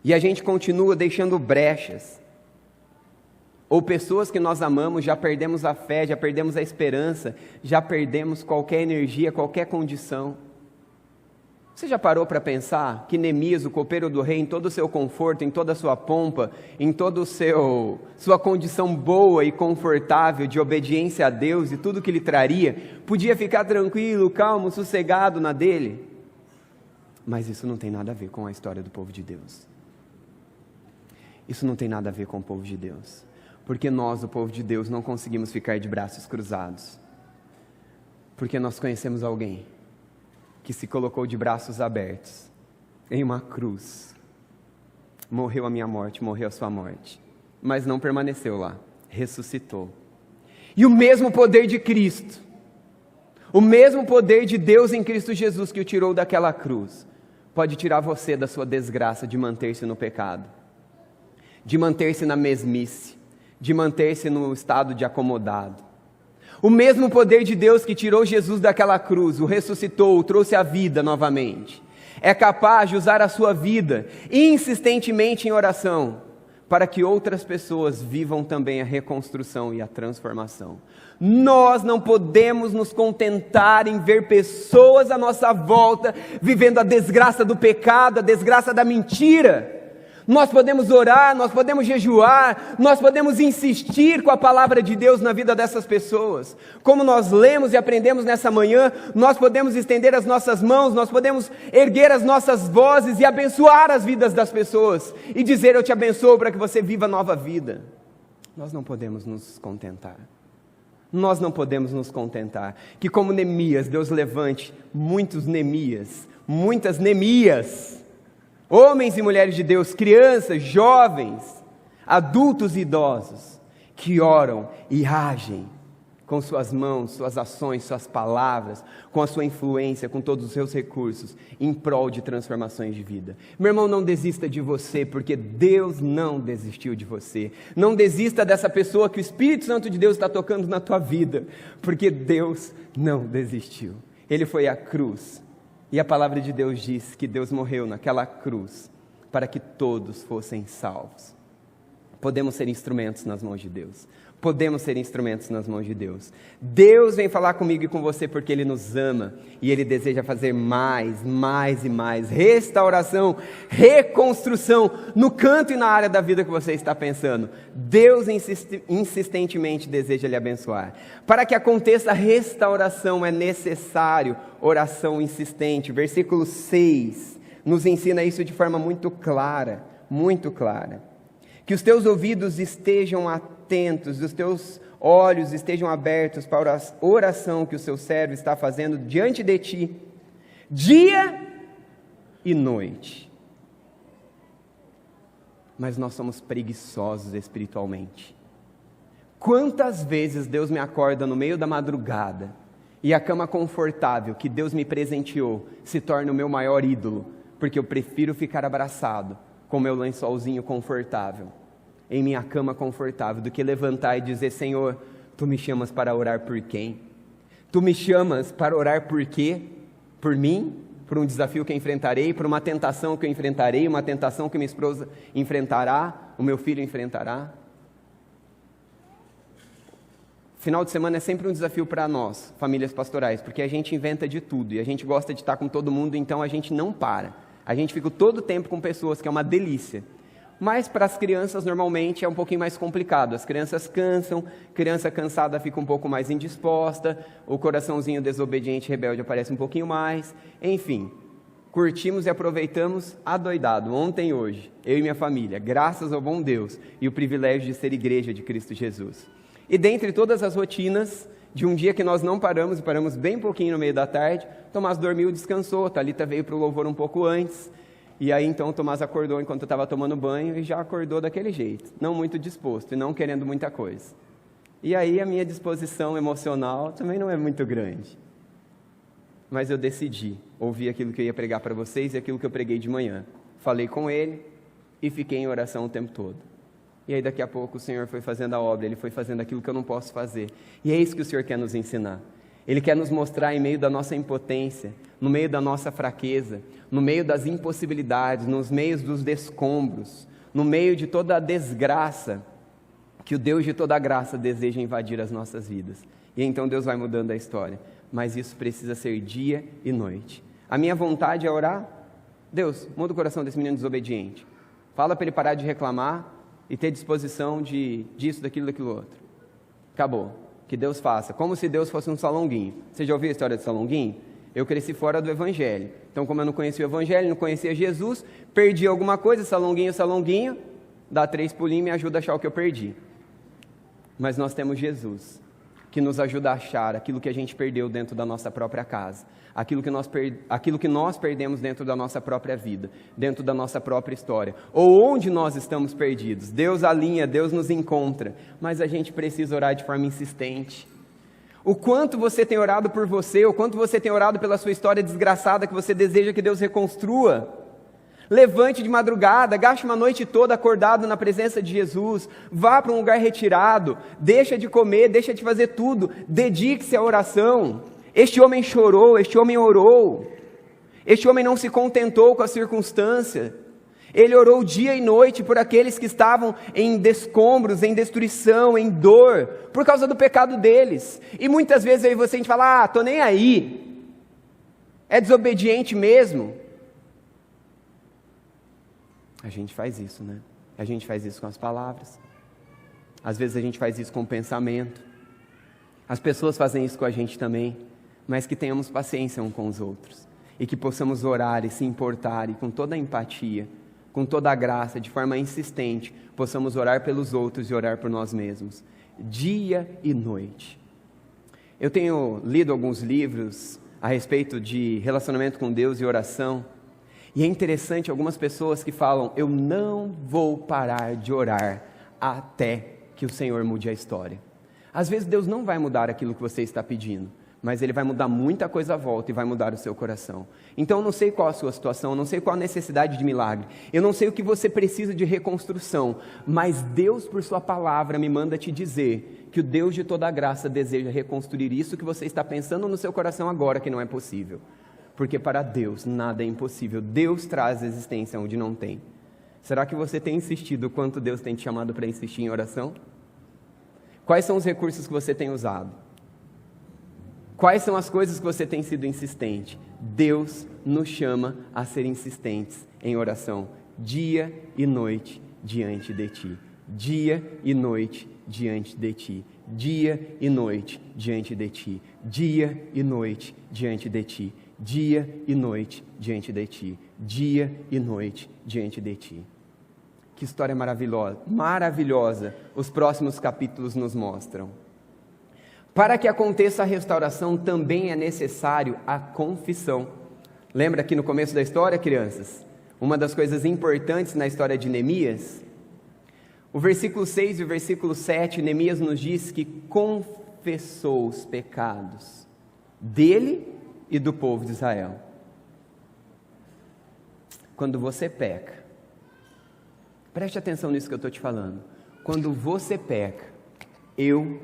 E a gente continua deixando brechas. Ou pessoas que nós amamos, já perdemos a fé, já perdemos a esperança, já perdemos qualquer energia, qualquer condição. Você já parou para pensar que Neemias, o copeiro do rei, em todo o seu conforto, em toda a sua pompa, em toda sua condição boa e confortável de obediência a Deus e tudo que lhe traria, podia ficar tranquilo, calmo, sossegado na dele? Mas isso não tem nada a ver com a história do povo de Deus. Isso não tem nada a ver com o povo de Deus. Porque nós, o povo de Deus, não conseguimos ficar de braços cruzados. Porque nós conhecemos alguém que se colocou de braços abertos em uma cruz. Morreu a minha morte, morreu a sua morte. Mas não permaneceu lá, ressuscitou. E o mesmo poder de Cristo, o mesmo poder de Deus em Cristo Jesus que o tirou daquela cruz, pode tirar você da sua desgraça de manter-se no pecado, de manter-se na mesmice, de manter-se no estado de acomodado. O mesmo poder de Deus que tirou Jesus daquela cruz, o ressuscitou, o trouxe à vida novamente, é capaz de usar a sua vida insistentemente em oração, para que outras pessoas vivam também a reconstrução e a transformação. Nós não podemos nos contentar em ver pessoas à nossa volta vivendo a desgraça do pecado, a desgraça da mentira. Nós podemos orar, nós podemos jejuar, nós podemos insistir com a palavra de Deus na vida dessas pessoas. Como nós lemos e aprendemos nessa manhã, nós podemos estender as nossas mãos, nós podemos erguer as nossas vozes e abençoar as vidas das pessoas. E dizer, eu te abençoo para que você viva nova vida. Nós não podemos nos contentar. Nós não podemos nos contentar. Que como Neemias, Deus levante muitos Neemias, muitas Neemias, homens e mulheres de Deus, crianças, jovens, adultos e idosos, que oram e agem com suas mãos, suas ações, suas palavras, com a sua influência, com todos os seus recursos, em prol de transformações de vida. Meu irmão, não desista de você, porque Deus não desistiu de você. Não desista dessa pessoa que o Espírito Santo de Deus está tocando na tua vida, porque Deus não desistiu. Ele foi à cruz. E a palavra de Deus diz que Deus morreu naquela cruz para que todos fossem salvos. Podemos ser instrumentos nas mãos de Deus. Podemos ser instrumentos nas mãos de Deus. Deus vem falar comigo e com você porque Ele nos ama e Ele deseja fazer mais e mais restauração, reconstrução no canto e na área da vida que você está pensando. Deus insistentemente deseja lhe abençoar. Para que aconteça a restauração é necessário oração insistente. Versículo 6 nos ensina isso de forma muito clara, muito clara. Que os teus ouvidos estejam atentos, os teus olhos estejam abertos para a oração que o seu servo está fazendo diante de ti, dia e noite. Mas nós somos preguiçosos espiritualmente. Quantas vezes Deus me acorda no meio da madrugada e a cama confortável que Deus me presenteou se torna o meu maior ídolo, porque eu prefiro ficar abraçado com meu lençolzinho confortável, em minha cama confortável, do que levantar e dizer, Senhor, Tu me chamas para orar por quem? Tu me chamas para orar por quê? Por mim? Por um desafio que eu enfrentarei? Por uma tentação que eu enfrentarei? Uma tentação que minha esposa enfrentará? O meu filho enfrentará? Final de semana é sempre um desafio para nós, famílias pastorais, porque a gente inventa de tudo e a gente gosta de estar com todo mundo, então a gente não para. A gente fica todo o tempo com pessoas, que é uma delícia. Mas para as crianças, normalmente, é um pouquinho mais complicado. As crianças cansam, criança cansada fica um pouco mais indisposta, o coraçãozinho desobediente, rebelde aparece um pouquinho mais. Enfim, curtimos e aproveitamos adoidado, ontem e hoje, eu e minha família, graças ao bom Deus e o privilégio de ser igreja de Cristo Jesus. E dentre todas as rotinas, de um dia que nós não paramos, e paramos bem pouquinho no meio da tarde, Tomás dormiu, descansou, Thalita veio para o louvor um pouco antes, e aí então Tomás acordou enquanto eu estava tomando banho, e já acordou daquele jeito, não muito disposto e não querendo muita coisa. E aí a minha disposição emocional também não é muito grande. Mas eu decidi ouvir aquilo que eu ia pregar para vocês e aquilo que eu preguei de manhã. Falei com ele e fiquei em oração o tempo todo. E aí daqui a pouco o Senhor foi fazendo a obra, Ele foi fazendo aquilo que eu não posso fazer. E é isso que o Senhor quer nos ensinar. Ele quer nos mostrar em meio da nossa impotência, no meio da nossa fraqueza, no meio das impossibilidades, nos meios dos descombros, no meio de toda a desgraça, que o Deus de toda a graça deseja invadir as nossas vidas. E então Deus vai mudando a história. Mas isso precisa ser dia e noite. A minha vontade é orar. Deus, muda o coração desse menino desobediente. Fala para ele parar de reclamar e ter disposição disso, daquilo, daquilo outro. Acabou. Que Deus faça. Como se Deus fosse um salonguinho. Você já ouviu a história do salonguinho? Eu cresci fora do Evangelho. Então, como eu não conhecia o Evangelho, não conhecia Jesus, perdi alguma coisa, salonguinho, dá 3 pulinhos e me ajuda a achar o que eu perdi. Mas nós temos Jesus, que nos ajuda a achar aquilo que a gente perdeu dentro da nossa própria casa, aquilo que nós perdemos dentro da nossa própria vida, dentro da nossa própria história, ou onde nós estamos perdidos. Deus alinha, Deus nos encontra, mas a gente precisa orar de forma insistente. O quanto você tem orado por você, o quanto você tem orado pela sua história desgraçada que você deseja que Deus reconstrua. Levante de madrugada, gaste uma noite toda acordado na presença de Jesus, vá para um lugar retirado, deixa de comer, deixa de fazer tudo, dedique-se à oração. Este homem chorou, este homem orou, este homem não se contentou com a circunstância, ele orou dia e noite por aqueles que estavam em descombros, em destruição, em dor, por causa do pecado deles. E muitas vezes aí a gente fala, tô nem aí, é desobediente mesmo. A gente faz isso, né? A gente faz isso com as palavras. Às vezes a gente faz isso com o pensamento. As pessoas fazem isso com a gente também. Mas que tenhamos paciência uns com os outros. E que possamos orar e se importar e com toda a empatia, com toda a graça, de forma insistente, possamos orar pelos outros e orar por nós mesmos. Dia e noite. Eu tenho lido alguns livros a respeito de relacionamento com Deus e oração. E é interessante algumas pessoas que falam, eu não vou parar de orar até que o Senhor mude a história. Às vezes Deus não vai mudar aquilo que você está pedindo, mas Ele vai mudar muita coisa à volta e vai mudar o seu coração. Então eu não sei qual a sua situação, eu não sei qual a necessidade de milagre, eu não sei o que você precisa de reconstrução, mas Deus por sua palavra me manda te dizer que o Deus de toda a graça deseja reconstruir isso que você está pensando no seu coração agora que não é possível. Porque para Deus nada é impossível. Deus traz existência onde não tem. Será que você tem insistido quanto Deus tem te chamado para insistir em oração? Quais são os recursos que você tem usado? Quais são as coisas que você tem sido insistente? Deus nos chama a ser insistentes em oração, dia e noite diante de Ti. Dia e noite diante de Ti. Dia e noite diante de Ti. Dia e noite diante de Ti. Dia e noite diante de Ti, dia e noite diante de Ti. Que história maravilhosa, maravilhosa, os próximos capítulos nos mostram. Para que aconteça a restauração, também é necessário a confissão. Lembra aqui no começo da história, crianças? Uma das coisas importantes na história de Neemias, o versículo 6 e o versículo 7, Neemias nos diz que confessou os pecados dele e do povo de Israel. Quando você peca, preste atenção nisso que eu estou te falando. Quando você peca, eu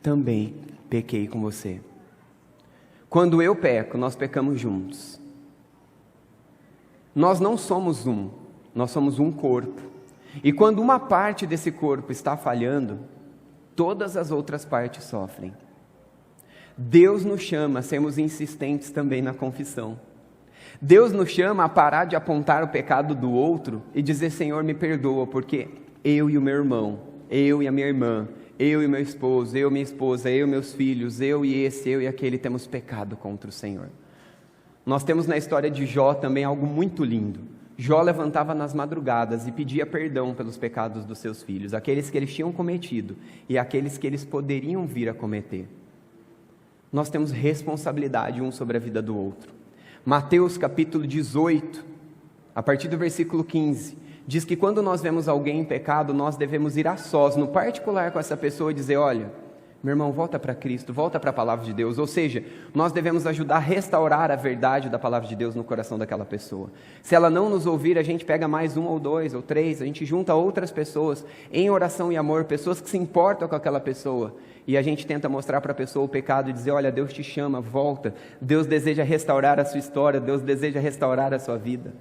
também pequei com você. Quando eu peco, nós pecamos juntos. Nós não somos um, nós somos um corpo. E quando uma parte desse corpo está falhando, todas as outras partes sofrem. Deus nos chama a sermos insistentes também na confissão. Deus nos chama a parar de apontar o pecado do outro e dizer: Senhor, me perdoa, porque eu e o meu irmão, eu e a minha irmã, eu e meu esposo, eu e minha esposa, eu e meus filhos, eu e esse, eu e aquele temos pecado contra o Senhor. Nós temos na história de Jó também algo muito lindo. Jó levantava nas madrugadas e pedia perdão pelos pecados dos seus filhos, aqueles que eles tinham cometido e aqueles que eles poderiam vir a cometer. Nós temos responsabilidade um sobre a vida do outro. Mateus capítulo 18, a partir do versículo 15, diz que quando nós vemos alguém em pecado, nós devemos ir a sós, no particular com essa pessoa e dizer: olha, meu irmão, volta para Cristo, volta para a palavra de Deus. Ou seja, nós devemos ajudar a restaurar a verdade da palavra de Deus no coração daquela pessoa. Se ela não nos ouvir, a gente pega mais um ou dois ou três, a gente junta outras pessoas em oração e amor, pessoas que se importam com aquela pessoa, e a gente tenta mostrar para a pessoa o pecado e dizer: olha, Deus te chama, volta, Deus deseja restaurar a sua história, Deus deseja restaurar a sua vida.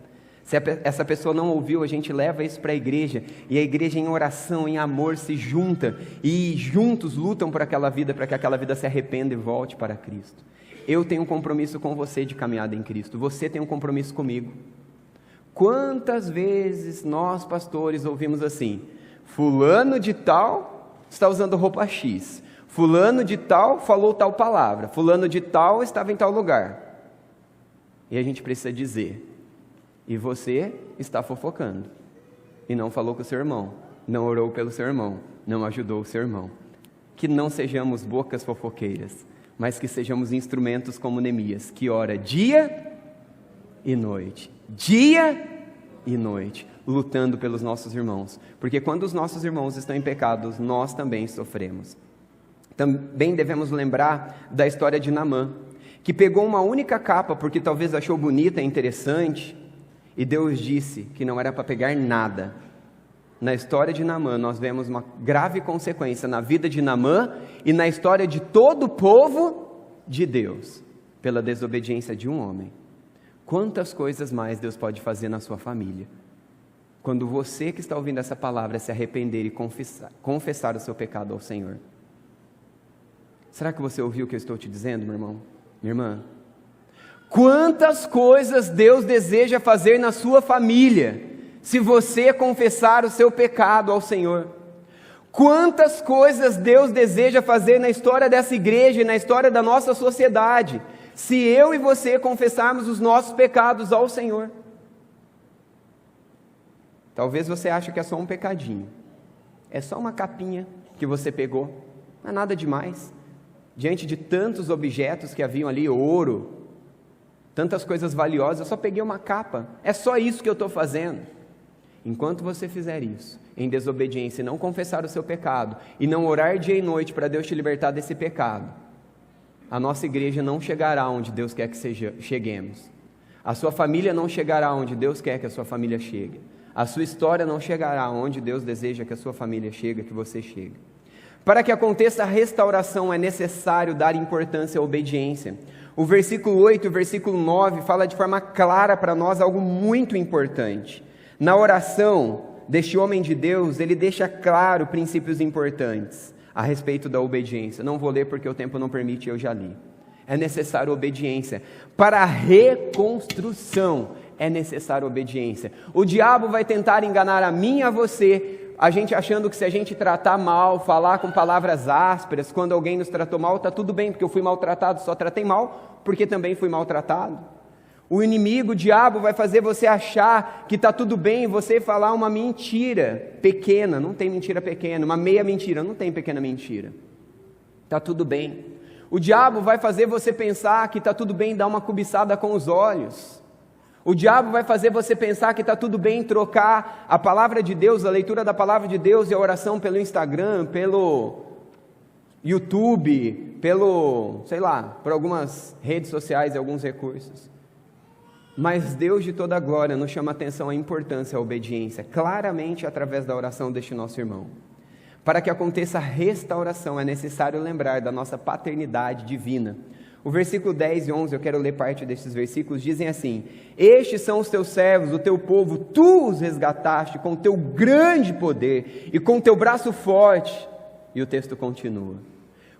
Se essa pessoa não ouviu, a gente leva isso para a igreja, e a igreja em oração, em amor, se junta, e juntos lutam por aquela vida, para que aquela vida se arrependa e volte para Cristo. Eu tenho um compromisso com você de caminhada em Cristo, você tem um compromisso comigo. Quantas vezes nós, pastores, ouvimos assim: fulano de tal está usando roupa X, fulano de tal falou tal palavra, fulano de tal estava em tal lugar. E a gente precisa dizer: e você está fofocando, e não falou com o seu irmão, não orou pelo seu irmão, não ajudou o seu irmão. Que não sejamos bocas fofoqueiras, mas que sejamos instrumentos como Neemias, que ora dia e noite, lutando pelos nossos irmãos, porque quando os nossos irmãos estão em pecados, nós também sofremos. Também devemos lembrar da história de Naamã, que pegou uma única capa, porque talvez achou bonita e interessante, e Deus disse que não era para pegar nada. Na história de Naamã, nós vemos uma grave consequência na vida de Naamã e na história de todo o povo de Deus, pela desobediência de um homem. Quantas coisas mais Deus pode fazer na sua família, quando você que está ouvindo essa palavra se arrepender e confessar o seu pecado ao Senhor. Será que você ouviu o que eu estou te dizendo, meu irmão, minha irmã? Quantas coisas Deus deseja fazer na sua família, se você confessar o seu pecado ao Senhor. Quantas coisas Deus deseja fazer na história dessa igreja e na história da nossa sociedade, se eu e você confessarmos os nossos pecados ao Senhor. Talvez você ache que é só um pecadinho, é só uma capinha que você pegou, não é nada demais, diante de tantos objetos que haviam ali, ouro, tantas coisas valiosas, eu só peguei uma capa, é só isso que eu estou fazendo. Enquanto você fizer isso, em desobediência, e não confessar o seu pecado, e não orar dia e noite para Deus te libertar desse pecado, a nossa igreja não chegará onde Deus quer que cheguemos, a sua família não chegará onde Deus quer que a sua família chegue, a sua história não chegará onde Deus deseja que a sua família chegue, que você chegue. Para que aconteça a restauração, é necessário dar importância à obediência. O versículo 8 e o versículo 9 fala de forma clara para nós algo muito importante. Na oração deste homem de Deus, ele deixa claro princípios importantes a respeito da obediência. Não vou ler porque o tempo não permite, eu já li. É necessário obediência. Para a reconstrução é necessário obediência. O diabo vai tentar enganar a mim e a você, a gente achando que se a gente tratar mal, falar com palavras ásperas, quando alguém nos tratou mal, está tudo bem, porque eu fui maltratado, só tratei mal, porque também fui maltratado. O inimigo, o diabo, vai fazer você achar que está tudo bem, você falar uma mentira pequena, não tem mentira pequena, uma meia mentira, não tem pequena mentira, está tudo bem. O diabo vai fazer você pensar que está tudo bem dar uma cobiçada com os olhos. O diabo vai fazer você pensar que está tudo bem trocar a palavra de Deus, a leitura da palavra de Deus e a oração pelo Instagram, pelo YouTube, por algumas redes sociais e alguns recursos. Mas Deus de toda a glória nos chama a atenção à importância, à obediência, claramente através da oração deste nosso irmão. Para que aconteça a restauração, é necessário lembrar da nossa paternidade divina. O versículo 10 e 11, eu quero ler parte desses versículos, dizem assim: estes são os teus servos, o teu povo, tu os resgataste com teu grande poder e com teu braço forte. E o texto continua.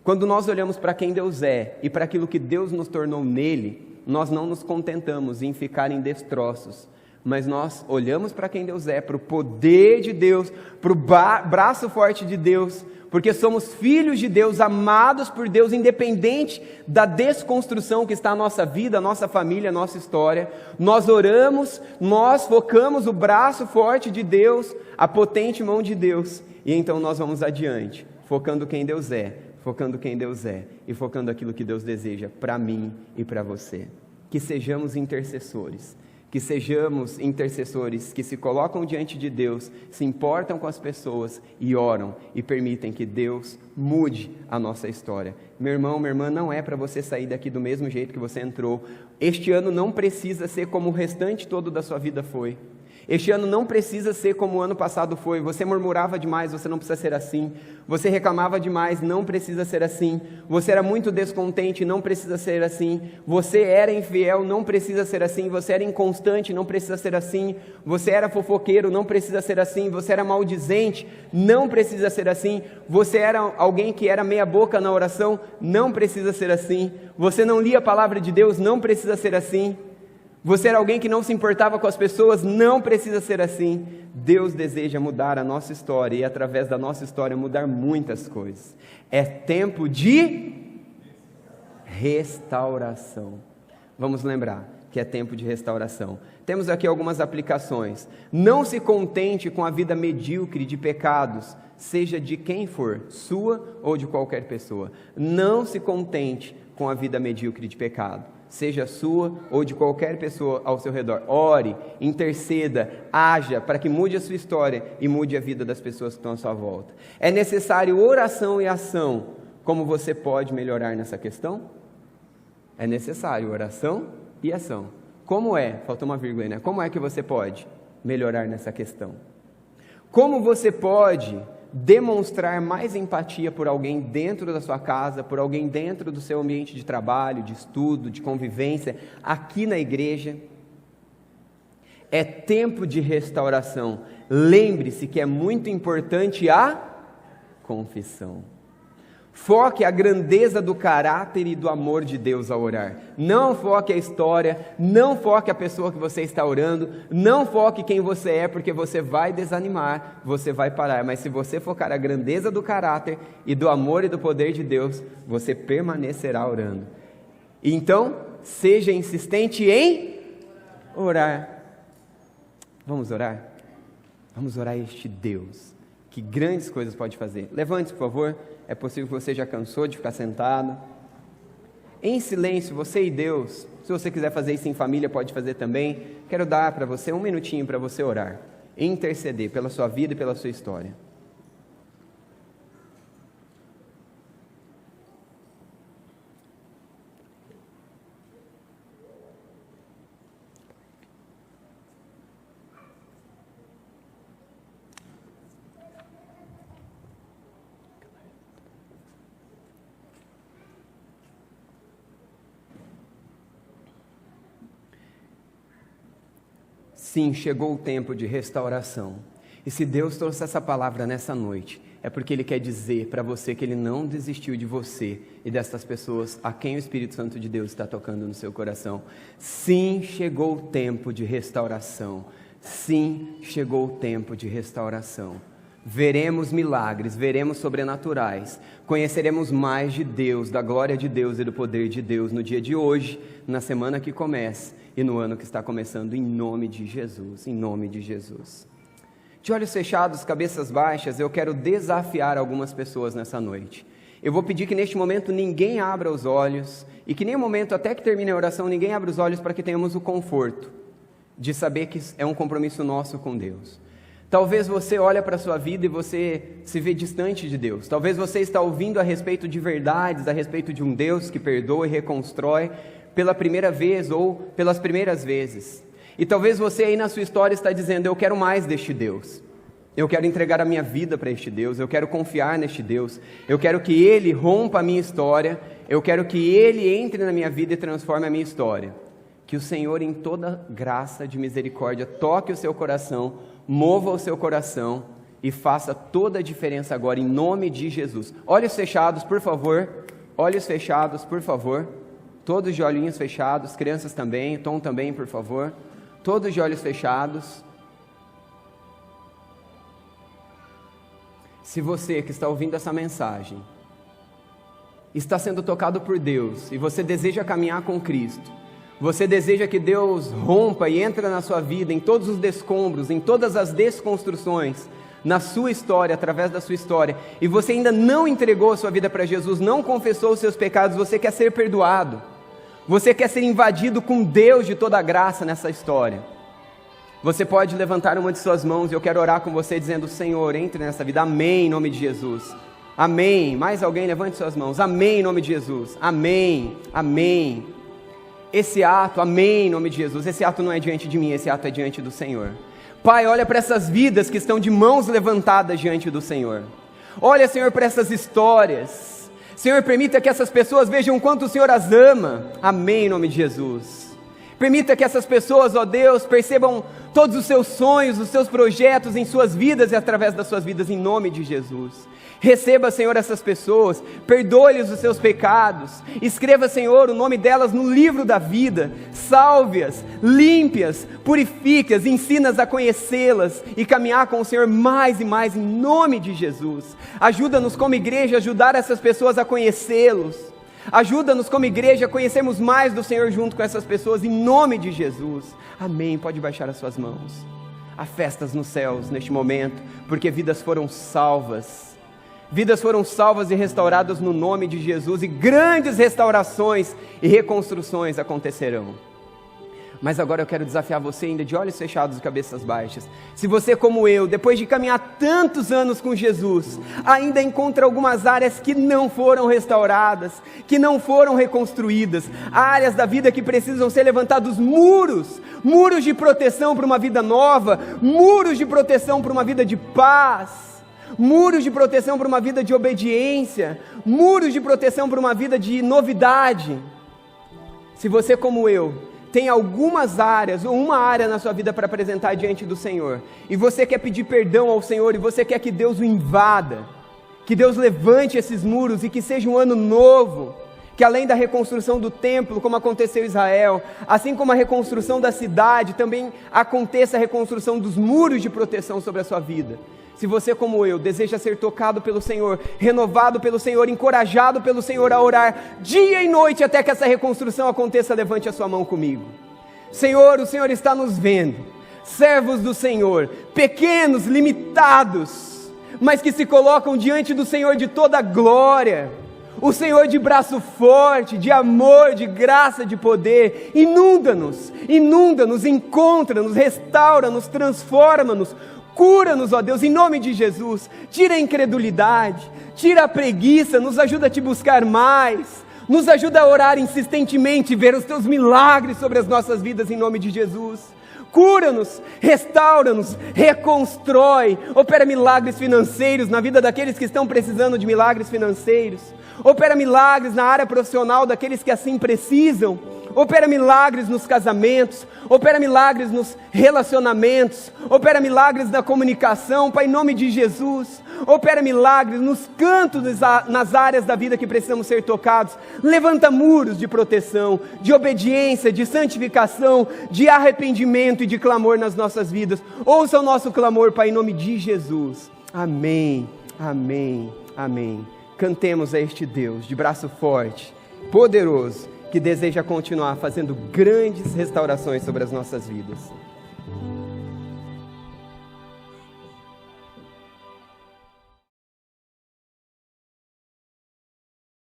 Quando nós olhamos para quem Deus é e para aquilo que Deus nos tornou nele, nós não nos contentamos em ficar em destroços, mas nós olhamos para quem Deus é, para o poder de Deus, para o braço forte de Deus, porque somos filhos de Deus, amados por Deus, independente da desconstrução que está a nossa vida, a nossa família, a nossa história. Nós oramos, nós focamos o braço forte de Deus, a potente mão de Deus, e então nós vamos adiante, focando quem Deus é, focando quem Deus é, e focando aquilo que Deus deseja para mim e para você. Que sejamos intercessores, que sejamos intercessores que se colocam diante de Deus, se importam com as pessoas e oram e permitem que Deus mude a nossa história. Meu irmão, minha irmã, não é para você sair daqui do mesmo jeito que você entrou. Este ano não precisa ser como o restante todo da sua vida foi. Este ano não precisa ser como o ano passado foi. Você murmurava demais, você não precisa ser assim. Você reclamava demais, não precisa ser assim. Você era muito descontente, não precisa ser assim. Você era infiel, não precisa ser assim. Você era inconstante, não precisa ser assim. Você era fofoqueiro, não precisa ser assim. Você era maldizente, não precisa ser assim. Você era alguém que era meia boca na oração, não precisa ser assim. Você não lia a palavra de Deus, não precisa ser assim. Você era alguém que não se importava com as pessoas, não precisa ser assim. Deus deseja mudar a nossa história e através da nossa história mudar muitas coisas. É tempo de restauração. Vamos lembrar que é tempo de restauração. Temos aqui algumas aplicações. Não se contente com a vida medíocre de pecados, seja de quem for, sua ou de qualquer pessoa. Não se contente com a vida medíocre de pecado, seja sua ou de qualquer pessoa ao seu redor. Ore, interceda, haja para que mude a sua história e mude a vida das pessoas que estão à sua volta. É necessário oração e ação. Como você pode melhorar nessa questão? É necessário oração e ação. Como é? Faltou uma vírgula, né? Como é que você pode melhorar nessa questão? Como você pode demonstrar mais empatia por alguém dentro da sua casa, por alguém dentro do seu ambiente de trabalho, de estudo, de convivência, aqui na igreja? É tempo de restauração. Lembre-se que é muito importante a confissão. Foque a grandeza do caráter e do amor de Deus ao orar. Não foque a história, não foque a pessoa que você está orando, não foque quem você é, porque você vai desanimar, você vai parar. Mas se você focar a grandeza do caráter e do amor e do poder de Deus, você permanecerá orando. Então, seja insistente em orar. Vamos orar? Vamos orar a este Deus, que grandes coisas pode fazer. Levante-se, por favor. É possível que você já cansou de ficar sentado. Em silêncio, você e Deus. Se você quiser fazer isso em família, pode fazer também. Quero dar para você um minutinho para você orar e interceder pela sua vida e pela sua história. Sim, chegou o tempo de restauração. E se Deus trouxe essa palavra nessa noite, é porque Ele quer dizer para você que Ele não desistiu de você e dessas pessoas a quem o Espírito Santo de Deus está tocando no seu coração. Sim, chegou o tempo de restauração. Sim, chegou o tempo de restauração. Veremos milagres, veremos sobrenaturais, conheceremos mais de Deus, da glória de Deus e do poder de Deus no dia de hoje, na semana que começa e no ano que está começando, em nome de Jesus, em nome de Jesus. De olhos fechados, cabeças baixas, eu quero desafiar algumas pessoas nessa noite. Eu vou pedir que neste momento ninguém abra os olhos e que em nenhum momento, até que termine a oração, ninguém abra os olhos para que tenhamos o conforto de saber que é um compromisso nosso com Deus. Talvez você olhe para a sua vida e você se vê distante de Deus. Talvez você está ouvindo a respeito de verdades, a respeito de um Deus que perdoa e reconstrói pela primeira vez ou pelas primeiras vezes. E talvez você aí na sua história está dizendo, eu quero mais deste Deus. Eu quero entregar a minha vida para este Deus, eu quero confiar neste Deus. Eu quero que Ele rompa a minha história, eu quero que Ele entre na minha vida e transforme a minha história. Que o Senhor, em toda graça de misericórdia, toque o seu coração, mova o seu coração e faça toda a diferença agora, em nome de Jesus. Olhos fechados, por favor. Olhos fechados, por favor. Todos de olhinhos fechados, crianças também, Tom também, por favor. Todos de olhos fechados. Se você que está ouvindo essa mensagem está sendo tocado por Deus e você deseja caminhar com Cristo, você deseja que Deus rompa e entre na sua vida, em todos os descombros, em todas as desconstruções, na sua história, através da sua história, e você ainda não entregou a sua vida para Jesus, não confessou os seus pecados, você quer ser perdoado, você quer ser invadido com Deus de toda a graça nessa história, você pode levantar uma de suas mãos e eu quero orar com você dizendo: Senhor, entre nessa vida, amém, em nome de Jesus, amém. Mais alguém, levante suas mãos, amém, em nome de Jesus, amém, amém. Esse ato, amém, em nome de Jesus, esse ato não é diante de mim, esse ato é diante do Senhor. Pai, olha para essas vidas que estão de mãos levantadas diante do Senhor, olha, Senhor, para essas histórias, Senhor, permita que essas pessoas vejam o quanto o Senhor as ama, amém, em nome de Jesus. Permita que essas pessoas, ó Deus, percebam todos os seus sonhos, os seus projetos em suas vidas e através das suas vidas, em nome de Jesus. Receba, Senhor, essas pessoas, perdoe-lhes os seus pecados, escreva, Senhor, o nome delas no livro da vida, salve-as, limpe-as, purifique-as, ensina-as a conhecê-las e caminhar com o Senhor mais e mais, em nome de Jesus. Ajuda-nos como igreja a ajudar essas pessoas a conhecê-los. Ajuda-nos como igreja a conhecermos mais do Senhor junto com essas pessoas, em nome de Jesus, amém. Pode baixar as suas mãos. Há festas nos céus neste momento, porque vidas foram salvas e restauradas no nome de Jesus, e grandes restaurações e reconstruções acontecerão. Mas agora eu quero desafiar você ainda de olhos fechados e cabeças baixas. Se você, como eu, depois de caminhar tantos anos com Jesus, ainda encontra algumas áreas que não foram restauradas, que não foram reconstruídas, áreas da vida que precisam ser levantados muros de proteção para uma vida nova, muros de proteção para uma vida de paz, muros de proteção para uma vida de obediência, muros de proteção para uma vida de novidade. Se você, como eu, tem algumas áreas, ou uma área na sua vida para apresentar diante do Senhor, e você quer pedir perdão ao Senhor, e você quer que Deus o invada, que Deus levante esses muros, e que seja um ano novo, que além da reconstrução do templo, como aconteceu em Israel, assim como a reconstrução da cidade, também aconteça a reconstrução dos muros de proteção sobre a sua vida. Se você, como eu, deseja ser tocado pelo Senhor, renovado pelo Senhor, encorajado pelo Senhor a orar dia e noite até que essa reconstrução aconteça, levante a sua mão comigo. Senhor, o Senhor está nos vendo, servos do Senhor, pequenos, limitados, mas que se colocam diante do Senhor de toda a glória, o Senhor de braço forte, de amor, de graça, de poder. Inunda-nos, encontra-nos, restaura-nos, transforma-nos, cura-nos, ó Deus, em nome de Jesus. Tira a incredulidade, tira a preguiça, nos ajuda a te buscar mais, nos ajuda a orar insistentemente, ver os teus milagres sobre as nossas vidas, em nome de Jesus. Cura-nos, restaura-nos, reconstrói, opera milagres financeiros na vida daqueles que estão precisando de milagres financeiros, opera milagres na área profissional daqueles que assim precisam, opera milagres nos casamentos, opera milagres nos relacionamentos, opera milagres na comunicação, Pai, em nome de Jesus. Opera milagres nos cantos, nas áreas da vida que precisamos ser tocados. Levanta muros de proteção, de obediência, de santificação, de arrependimento e de clamor nas nossas vidas. Ouça o nosso clamor, Pai, em nome de Jesus. Amém, amém, amém. Cantemos a este Deus de braço forte, poderoso, que deseja continuar fazendo grandes restaurações sobre as nossas vidas.